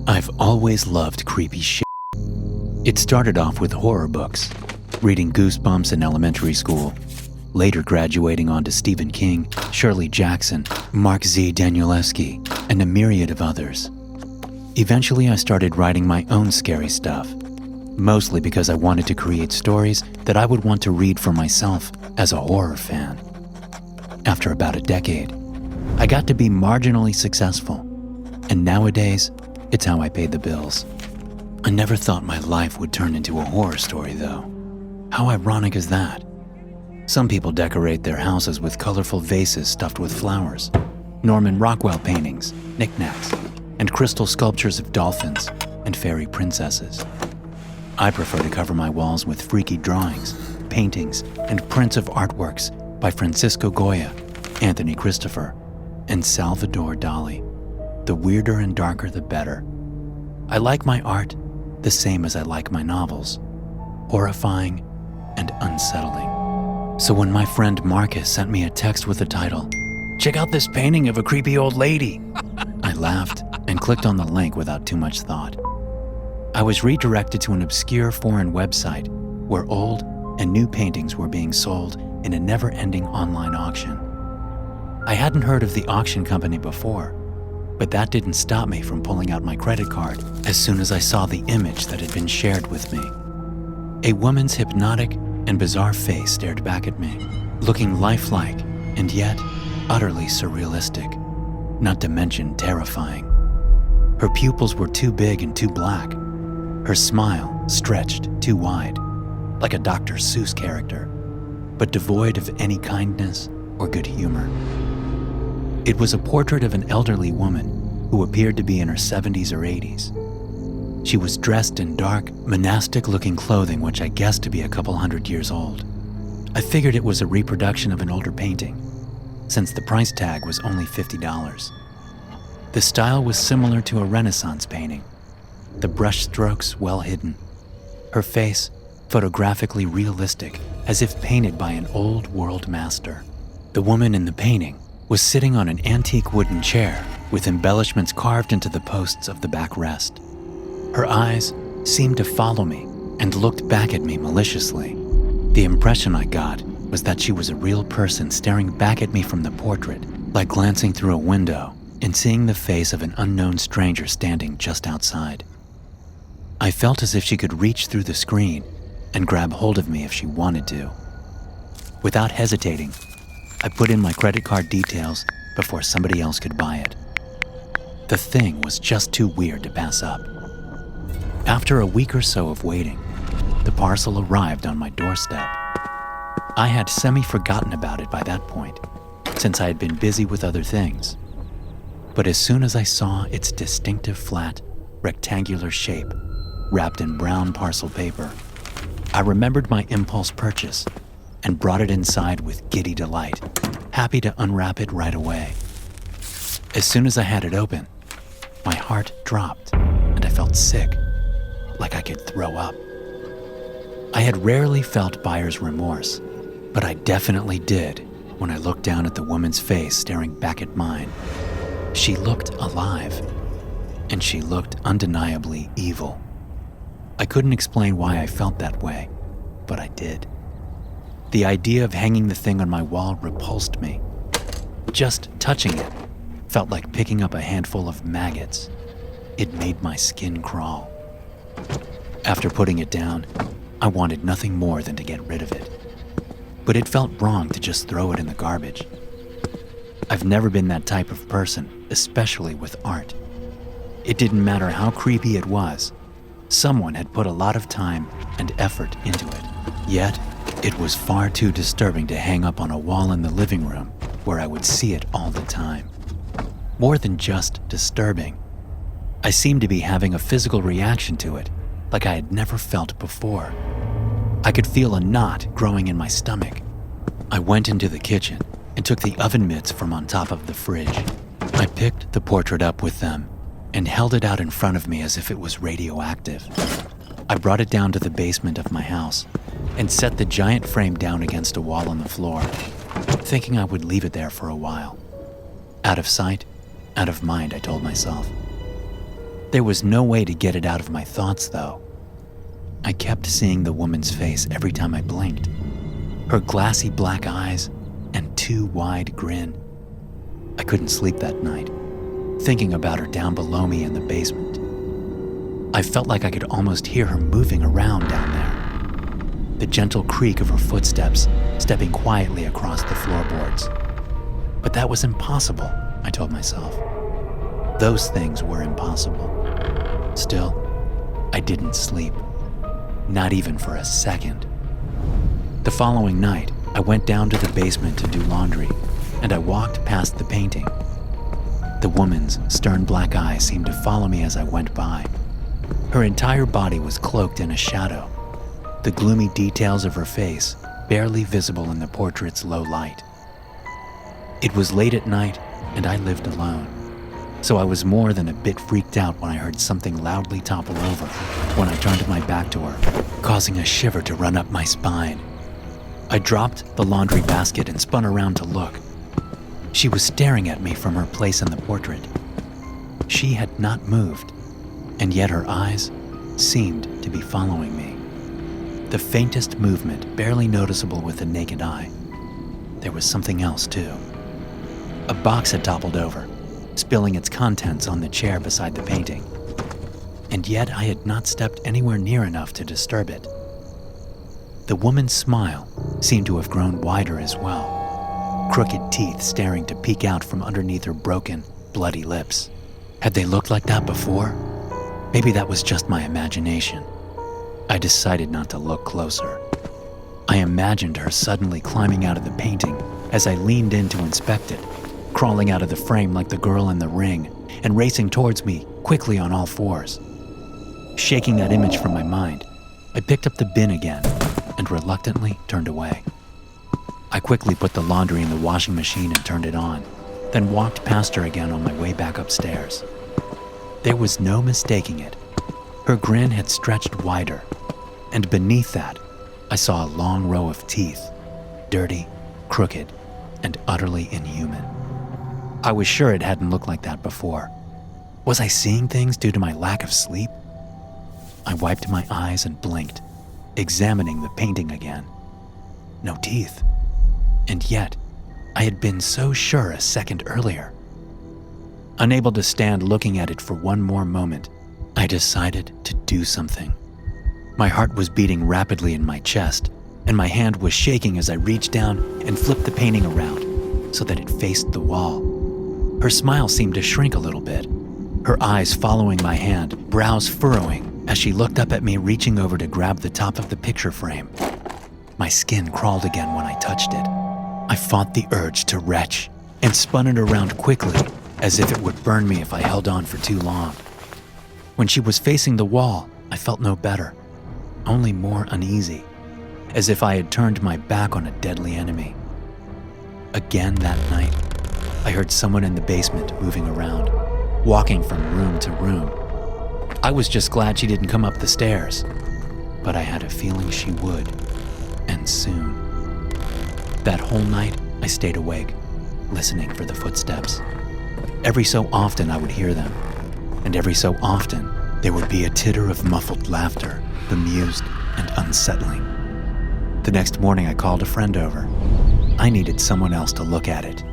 I've always loved creepy shit. It started off with horror books, reading Goosebumps in elementary school, later graduating onto Stephen King, Shirley Jackson, Mark Z. Danielewski, and a myriad of others. Eventually, I started writing my own scary stuff, mostly because I wanted to create stories that I would want to read for myself as a horror fan. After about a decade, I got to be marginally successful, and nowadays, it's how I paid the bills. I never thought my life would turn into a horror story, though. How ironic is that? Some people decorate their houses with colorful vases stuffed with flowers, Norman Rockwell paintings, knickknacks, and crystal sculptures of dolphins and fairy princesses. I prefer to cover my walls with freaky drawings, paintings, and prints of artworks by Francisco Goya, Anthony Christopher, and Salvador Dali. The weirder and darker, the better. I like my art the same as I like my novels, horrifying and unsettling. So when my friend Marcus sent me a text with the title, "Check out this painting of a creepy old lady," I laughed and clicked on the link without too much thought. I was redirected to an obscure foreign website where old and new paintings were being sold in a never-ending online auction. I hadn't heard of the auction company before, but that didn't stop me from pulling out my credit card as soon as I saw the image that had been shared with me. A woman's hypnotic and bizarre face stared back at me, looking lifelike and yet utterly surrealistic, not to mention terrifying. Her pupils were too big and too black. Her smile stretched too wide, like a Dr. Seuss character, but devoid of any kindness or good humor. It was a portrait of an elderly woman who appeared to be in her 70s or 80s. She was dressed in dark, monastic-looking clothing which I guessed to be a couple hundred years old. I figured it was a reproduction of an older painting, since the price tag was only $50. The style was similar to a Renaissance painting, the brush strokes well hidden, her face photographically realistic as if painted by an old-world master. The woman in the painting was sitting on an antique wooden chair with embellishments carved into the posts of the backrest. Her eyes seemed to follow me and looked back at me maliciously. The impression I got was that she was a real person staring back at me from the portrait, like glancing through a window and seeing the face of an unknown stranger standing just outside. I felt as if she could reach through the screen and grab hold of me if she wanted to. Without hesitating, I put in my credit card details before somebody else could buy it. The thing was just too weird to pass up. After a week or so of waiting, the parcel arrived on my doorstep. I had semi-forgotten about it by that point, since I had been busy with other things. But as soon as I saw its distinctive flat, rectangular shape, wrapped in brown parcel paper, I remembered my impulse purchase and brought it inside with giddy delight, happy to unwrap it right away. As soon as I had it open, my heart dropped and I felt sick, like I could throw up. I had rarely felt buyer's remorse, but I definitely did when I looked down at the woman's face staring back at mine. She looked alive, and she looked undeniably evil. I couldn't explain why I felt that way, but I did. The idea of hanging the thing on my wall repulsed me. Just touching it felt like picking up a handful of maggots. It made my skin crawl. After putting it down, I wanted nothing more than to get rid of it. But it felt wrong to just throw it in the garbage. I've never been that type of person, especially with art. It didn't matter how creepy it was. Someone had put a lot of time and effort into it. Yet, it was far too disturbing to hang up on a wall in the living room where I would see it all the time. More than just disturbing, I seemed to be having a physical reaction to it, like I had never felt before. I could feel a knot growing in my stomach. I went into the kitchen and took the oven mitts from on top of the fridge. I picked the portrait up with them and held it out in front of me as if it was radioactive. I brought it down to the basement of my house and set the giant frame down against a wall on the floor, thinking I would leave it there for a while. Out of sight, out of mind, I told myself. There was no way to get it out of my thoughts, though. I kept seeing the woman's face every time I blinked. Her glassy black eyes and too wide grin. I couldn't sleep that night, thinking about her down below me in the basement. I felt like I could almost hear her moving around down there. The gentle creak of her footsteps stepping quietly across the floorboards. But that was impossible, I told myself. Those things were impossible. Still, I didn't sleep. Not even for a second. The following night, I went down to the basement to do laundry, and I walked past the painting. The woman's stern black eyes seemed to follow me as I went by. Her entire body was cloaked in a shadow, the gloomy details of her face barely visible in the portrait's low light. It was late at night, and I lived alone, so I was more than a bit freaked out when I heard something loudly topple over when I turned my back to her, causing a shiver to run up my spine. I dropped the laundry basket and spun around to look. She was staring at me from her place in the portrait. She had not moved, and yet her eyes seemed to be following me. The faintest movement barely noticeable with the naked eye. There was something else, too. A box had toppled over, spilling its contents on the chair beside the painting. And yet I had not stepped anywhere near enough to disturb it. The woman's smile seemed to have grown wider as well, crooked teeth staring to peek out from underneath her broken, bloody lips. Had they looked like that before? Maybe that was just my imagination. I decided not to look closer. I imagined her suddenly climbing out of the painting as I leaned in to inspect it, crawling out of the frame like the girl in The Ring and racing towards me quickly on all fours. Shaking that image from my mind, I picked up the bin again and reluctantly turned away. I quickly put the laundry in the washing machine and turned it on, then walked past her again on my way back upstairs. There was no mistaking it. Her grin had stretched wider, and beneath that, I saw a long row of teeth, dirty, crooked, and utterly inhuman. I was sure it hadn't looked like that before. Was I seeing things due to my lack of sleep? I wiped my eyes and blinked, examining the painting again. No teeth. And yet, I had been so sure a second earlier. Unable to stand looking at it for one more moment, I decided to do something. My heart was beating rapidly in my chest, and my hand was shaking as I reached down and flipped the painting around so that it faced the wall. Her smile seemed to shrink a little bit, her eyes following my hand, brows furrowing as she looked up at me, reaching over to grab the top of the picture frame. My skin crawled again when I touched it. I fought the urge to retch and spun it around quickly, as if it would burn me if I held on for too long. When she was facing the wall, I felt no better, only more uneasy, as if I had turned my back on a deadly enemy. Again that night, I heard someone in the basement moving around, walking from room to room. I was just glad she didn't come up the stairs, but I had a feeling she would, and soon. That whole night, I stayed awake, listening for the footsteps. Every so often I would hear them, and every so often there would be a titter of muffled laughter, bemused and unsettling. The next morning I called a friend over. I needed someone else to look at it,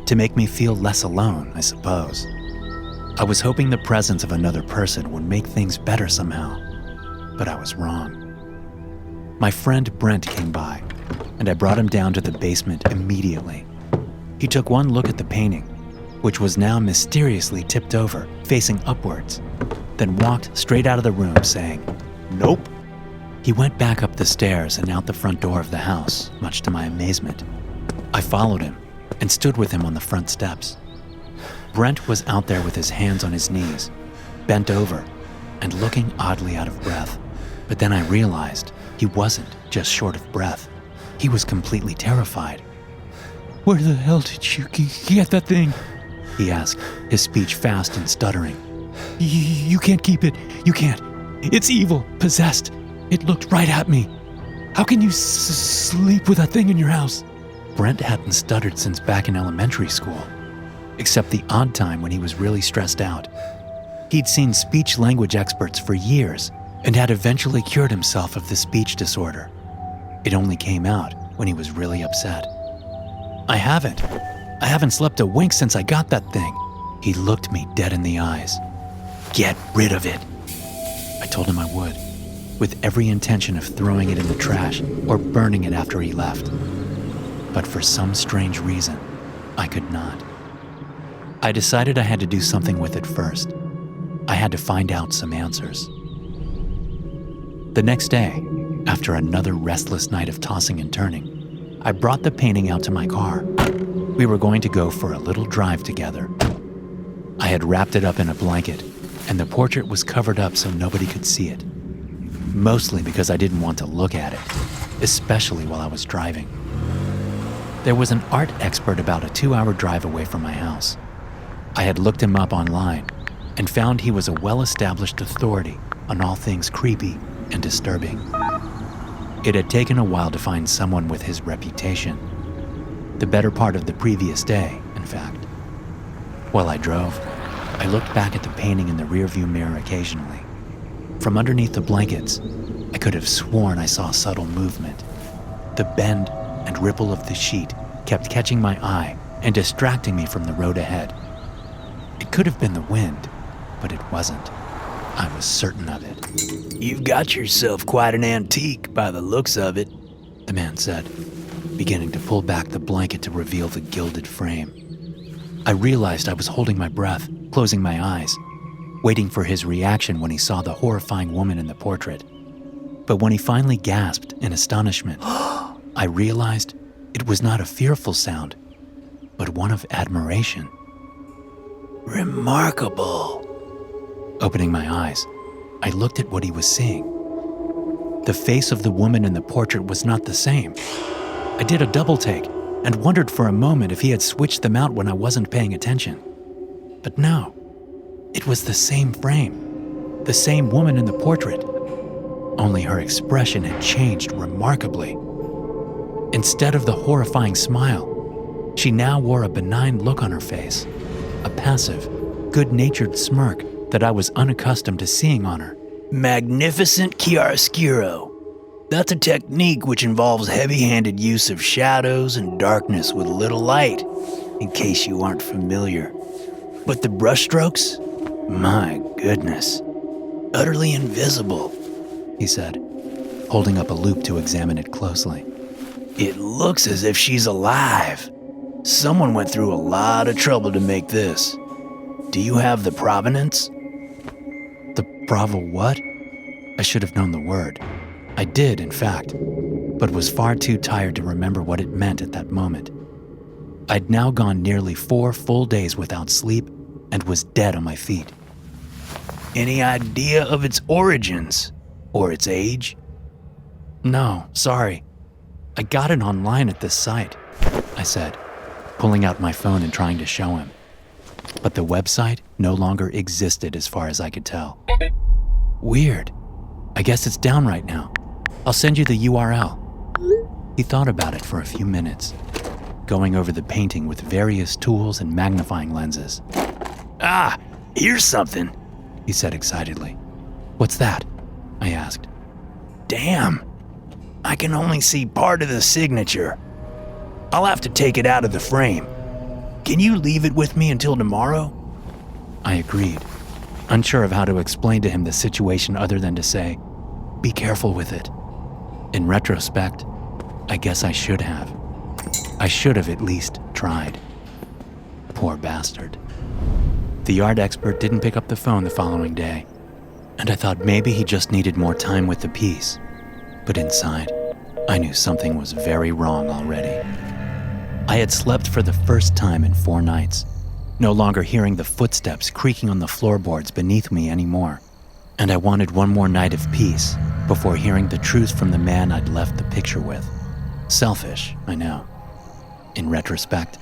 to make me feel less alone, I suppose. I was hoping the presence of another person would make things better somehow, but I was wrong. My friend Brent came by, and I brought him down to the basement immediately. He took one look at the painting, which was now mysteriously tipped over, facing upwards, then walked straight out of the room saying, "Nope." He went back up the stairs and out the front door of the house, much to my amazement. I followed him and stood with him on the front steps. Brent was out there with his hands on his knees, bent over, and looking oddly out of breath. But then I realized he wasn't just short of breath. He was completely terrified. "Where the hell did you get that thing?" he asked, his speech fast and stuttering. You can't keep it. You can't. It's evil, possessed. It looked right at me. How can you sleep with that thing in your house?" Brent hadn't stuttered since back in elementary school, except the odd time when he was really stressed out. He'd seen speech-language experts for years and had eventually cured himself of the speech disorder. It only came out when he was really upset. I haven't slept a wink since I got that thing. He looked me dead in the eyes. Get rid of it. I told him I would, with every intention of throwing it in the trash or burning it after he left. But for some strange reason, I could not. I decided I had to do something with it first. I had to find out some answers. The next day, after another restless night of tossing and turning, I brought the painting out to my car. We were going to go for a little drive together. I had wrapped it up in a blanket, and the portrait was covered up so nobody could see it. Mostly because I didn't want to look at it, especially while I was driving. There was an art expert about a 2-hour drive away from my house. I had looked him up online and found he was a well-established authority on all things creepy and disturbing. It had taken a while to find someone with his reputation. The better part of the previous day, in fact. While I drove, I looked back at the painting in the rearview mirror occasionally. From underneath the blankets, I could have sworn I saw subtle movement. The bend and ripple of the sheet kept catching my eye and distracting me from the road ahead. It could have been the wind, but it wasn't. I was certain of it. "You've got yourself quite an antique by the looks of it," the man said, beginning to pull back the blanket to reveal the gilded frame. I realized I was holding my breath, closing my eyes, waiting for his reaction when he saw the horrifying woman in the portrait. But when he finally gasped in astonishment, I realized it was not a fearful sound, but one of admiration. "Remarkable." Opening my eyes, I looked at what he was seeing. The face of the woman in the portrait was not the same. I did a double take and wondered for a moment if he had switched them out when I wasn't paying attention. But no, it was the same frame, the same woman in the portrait. Only her expression had changed remarkably. Instead of the horrifying smile, she now wore a benign look on her face, a passive, good-natured smirk that I was unaccustomed to seeing on her. "Magnificent chiaroscuro. That's a technique which involves heavy-handed use of shadows and darkness with little light, in case you aren't familiar. But the brushstrokes? My goodness. Utterly invisible," he said, holding up a loupe to examine it closely. "It looks as if she's alive. Someone went through a lot of trouble to make this. Do you have the provenance?" The bravo what? I should have known the word. I did, in fact, but was far too tired to remember what it meant at that moment. I'd now gone nearly 4 full days without sleep and was dead on my feet. "Any idea of its origins or its age?" "No, sorry. I got it online at this site," I said, pulling out my phone and trying to show him. But the website no longer existed as far as I could tell. "Weird. I guess it's down right now. I'll send you the URL." He thought about it for a few minutes, going over the painting with various tools and magnifying lenses. "Ah, here's something," he said excitedly. "What's that?" I asked. "Damn, I can only see part of the signature. I'll have to take it out of the frame. Can you leave it with me until tomorrow?" I agreed, unsure of how to explain to him the situation other than to say, "Be careful with it." In retrospect, I guess I should have. I should have at least tried. Poor bastard. The art expert didn't pick up the phone the following day, and I thought maybe he just needed more time with the piece. But inside, I knew something was very wrong already. I had slept for the first time in 4 nights, no longer hearing the footsteps creaking on the floorboards beneath me anymore. And I wanted one more night of peace before hearing the truth from the man I'd left the picture with. Selfish, I know. In retrospect,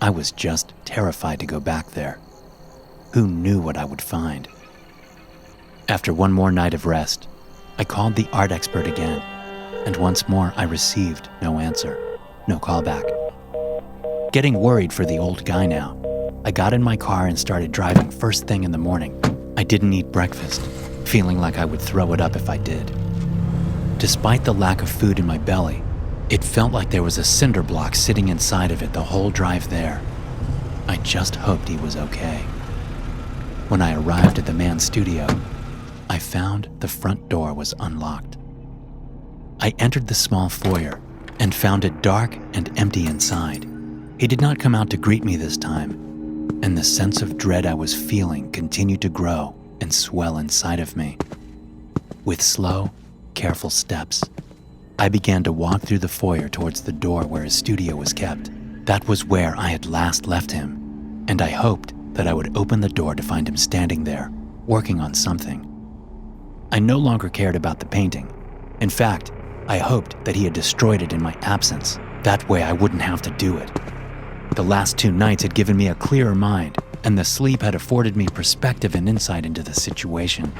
I was just terrified to go back there. Who knew what I would find? After one more night of rest, I called the art expert again, and once more I received no answer, no callback. Getting worried for the old guy now, I got in my car and started driving first thing in the morning, I didn't eat breakfast, feeling like I would throw it up if I did. Despite the lack of food in my belly, it felt like there was a cinder block sitting inside of it the whole drive there. I just hoped he was okay. When I arrived at the man's studio, I found the front door was unlocked. I entered the small foyer and found it dark and empty inside. He did not come out to greet me this time, and the sense of dread I was feeling continued to grow and swell inside of me. With slow, careful steps, I began to walk through the foyer towards the door where his studio was kept. That was where I had last left him, and I hoped that I would open the door to find him standing there, working on something. I no longer cared about the painting. In fact, I hoped that he had destroyed it in my absence. That way I wouldn't have to do it. The last 2 nights had given me a clearer mind, and the sleep had afforded me perspective and insight into the situation.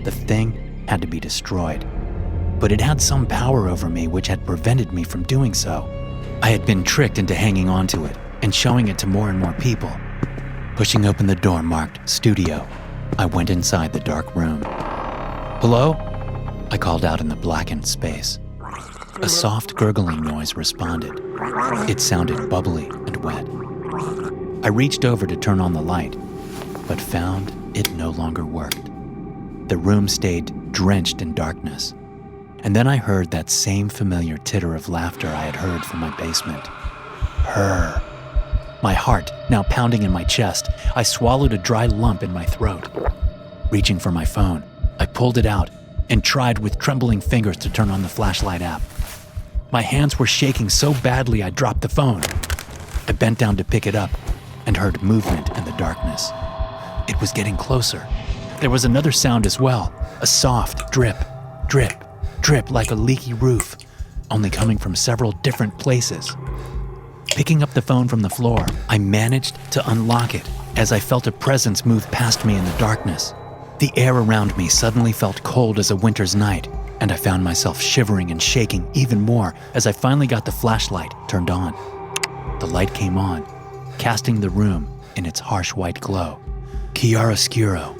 The thing had to be destroyed, but it had some power over me which had prevented me from doing so. I had been tricked into hanging on to it and showing it to more and more people. Pushing open the door marked studio, I went inside the dark room. "Hello?" I called out in the blackened space. A soft gurgling noise responded. It sounded bubbly and wet. I reached over to turn on the light, but found it no longer worked. The room stayed drenched in darkness. And then I heard that same familiar titter of laughter I had heard from my basement. Her. My heart now pounding in my chest, I swallowed a dry lump in my throat. Reaching for my phone, I pulled it out and tried with trembling fingers to turn on the flashlight app. My hands were shaking so badly I dropped the phone. I bent down to pick it up and heard movement in the darkness. It was getting closer. There was another sound as well, a soft drip, drip, drip like a leaky roof, only coming from several different places. Picking up the phone from the floor, I managed to unlock it as I felt a presence move past me in the darkness. The air around me suddenly felt cold as a winter's night, and I found myself shivering and shaking even more as I finally got the flashlight turned on. The light came on, casting the room in its harsh white glow. Chiaroscuro.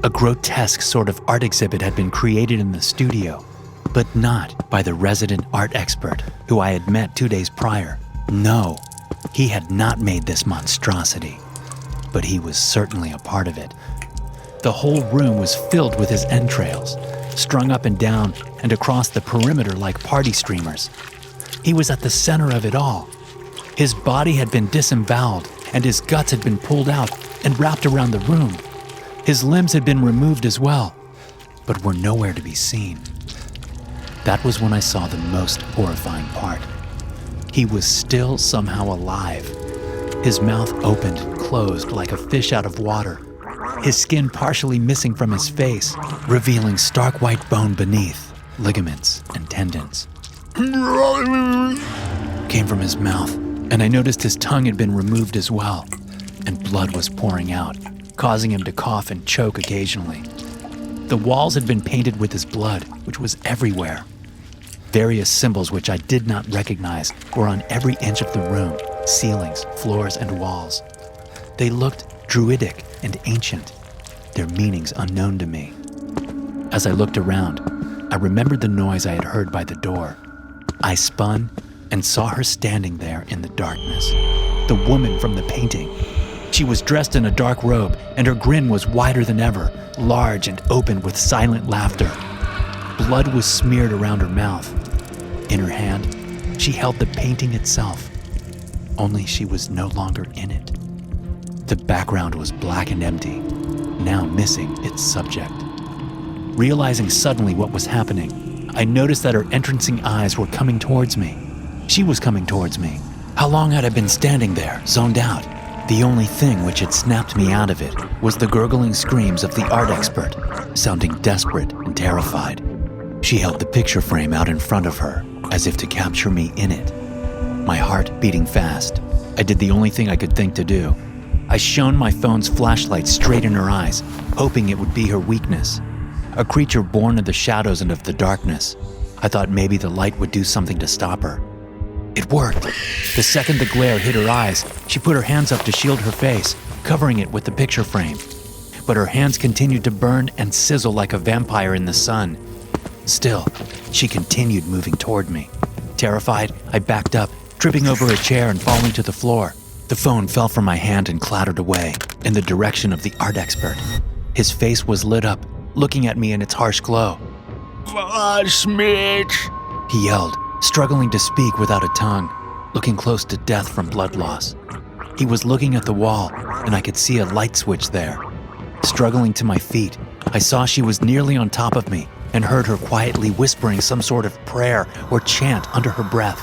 A grotesque sort of art exhibit had been created in the studio, but not by the resident art expert who I had met 2 days prior. No, he had not made this monstrosity, but he was certainly a part of it. The whole room was filled with his entrails, strung up and down and across the perimeter like party streamers. He was at the center of it all. His body had been disemboweled and his guts had been pulled out and wrapped around the room. His limbs had been removed as well, but were nowhere to be seen. That was when I saw the most horrifying part. He was still somehow alive. His mouth opened and closed like a fish out of water, his skin partially missing from his face, revealing stark white bone beneath, ligaments and tendons. Came from his mouth, and I noticed his tongue had been removed as well, and blood was pouring out, causing him to cough and choke occasionally. The walls had been painted with his blood, which was everywhere. Various symbols which I did not recognize were on every inch of the room, ceilings, floors, and walls. They looked druidic and ancient, their meanings unknown to me. As I looked around, I remembered the noise I had heard by the door. I spun and saw her standing there in the darkness, the woman from the painting. She was dressed in a dark robe, and her grin was wider than ever, large and open with silent laughter. Blood was smeared around her mouth. In her hand, she held the painting itself, only she was no longer in it. The background was black and empty, now missing its subject. Realizing suddenly what was happening, I noticed that her entrancing eyes were coming towards me. She was coming towards me. How long had I been standing there, zoned out? The only thing which had snapped me out of it was the gurgling screams of the art expert, sounding desperate and terrified. She held the picture frame out in front of her, as if to capture me in it. My heart beating fast, I did the only thing I could think to do. I shone my phone's flashlight straight in her eyes, hoping it would be her weakness. A creature born of the shadows and of the darkness. I thought maybe the light would do something to stop her. It worked. The second the glare hit her eyes, she put her hands up to shield her face, covering it with the picture frame. but her hands continued to burn and sizzle like a vampire in the sun. Still, she continued moving toward me. Terrified, I backed up, tripping over a chair and falling to the floor. The phone fell from my hand and clattered away in the direction of the art expert. His face was lit up, looking at me in its harsh glow. Smith, He yelled, struggling to speak without a tongue, looking close to death from blood loss. He was looking at the wall, and I could see a light switch there. Struggling to my feet, I saw she was nearly on top of me and heard her quietly whispering some sort of prayer or chant under her breath.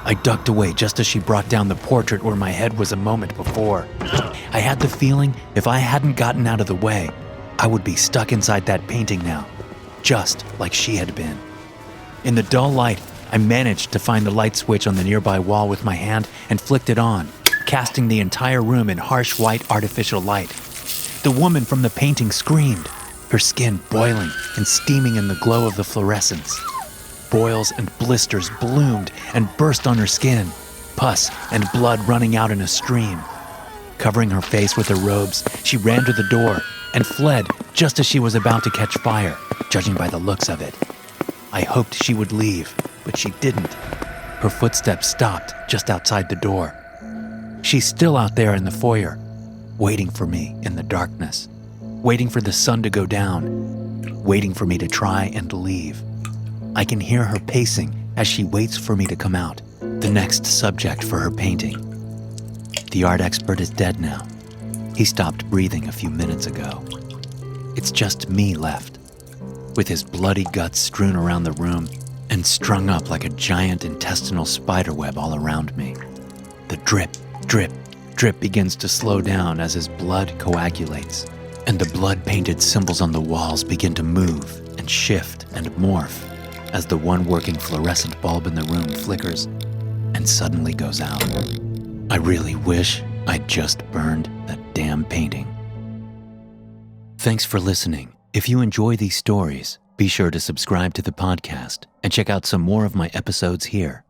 I ducked away just as she brought down the portrait where my head was a moment before. I had the feeling if I hadn't gotten out of the way, I would be stuck inside that painting now, just like she had been. In the dull light, I managed to find the light switch on the nearby wall with my hand and flicked it on, casting the entire room in harsh white artificial light. The woman from the painting screamed, her skin boiling and steaming in the glow of the fluorescence. Boils and blisters bloomed and burst on her skin, pus and blood running out in a stream. Covering her face with her robes, she ran to the door and fled just as she was about to catch fire, judging by the looks of it. I hoped she would leave, but she didn't. Her footsteps stopped just outside the door. She's still out there in the foyer, waiting for me in the darkness, waiting for the sun to go down, waiting for me to try and leave. I can hear her pacing as she waits for me to come out, the next subject for her painting. The art expert is dead now. He stopped breathing a few minutes ago. It's just me left, with his bloody guts strewn around the room and strung up like a giant intestinal spiderweb all around me. The drip, drip, drip begins to slow down as his blood coagulates, and the blood-painted symbols on the walls begin to move and shift and morph as the one working fluorescent bulb in the room flickers and suddenly goes out. I really wish I'd just burned that damn painting. Thanks for listening. If you enjoy these stories, be sure to subscribe to the podcast and check out some more of my episodes here.